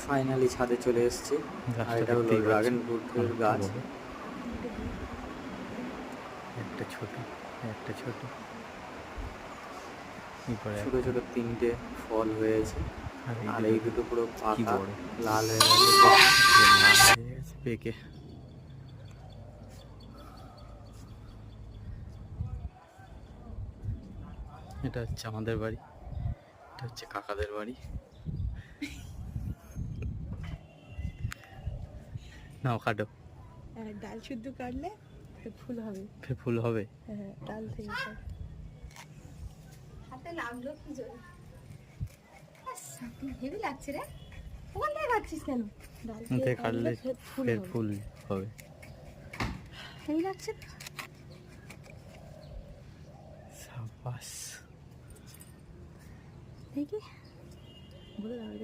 Finally ছাদে চলে এসেছি। আর এটা হলো ড্রাগন ফ্রুটের গাছ। একটা ছোট একটা ছোট ছোট ছোট তিনটে ফল হয়েছে, আর এই দুটো পুরো পাকা বড় লাল হয়ে গেছে পেকে। এটা হচ্ছে আমাদের বাড়ি, এটা হচ্ছে কাকাদের বাড়ি। নাও কাটো। ডাল শুদ্ধ কাটলে ফুল হবে, ফুল হবে। হ্যাঁ ডাল থেকে হাতে লাগলো কি জোরে, হেভি লাগছে রে। ওখান থেকে কাটছিস কেন? ডাল থেকে কাটলে ফের ফুল হবে। হেভি লাগছে। সাবাস। দেখি বলে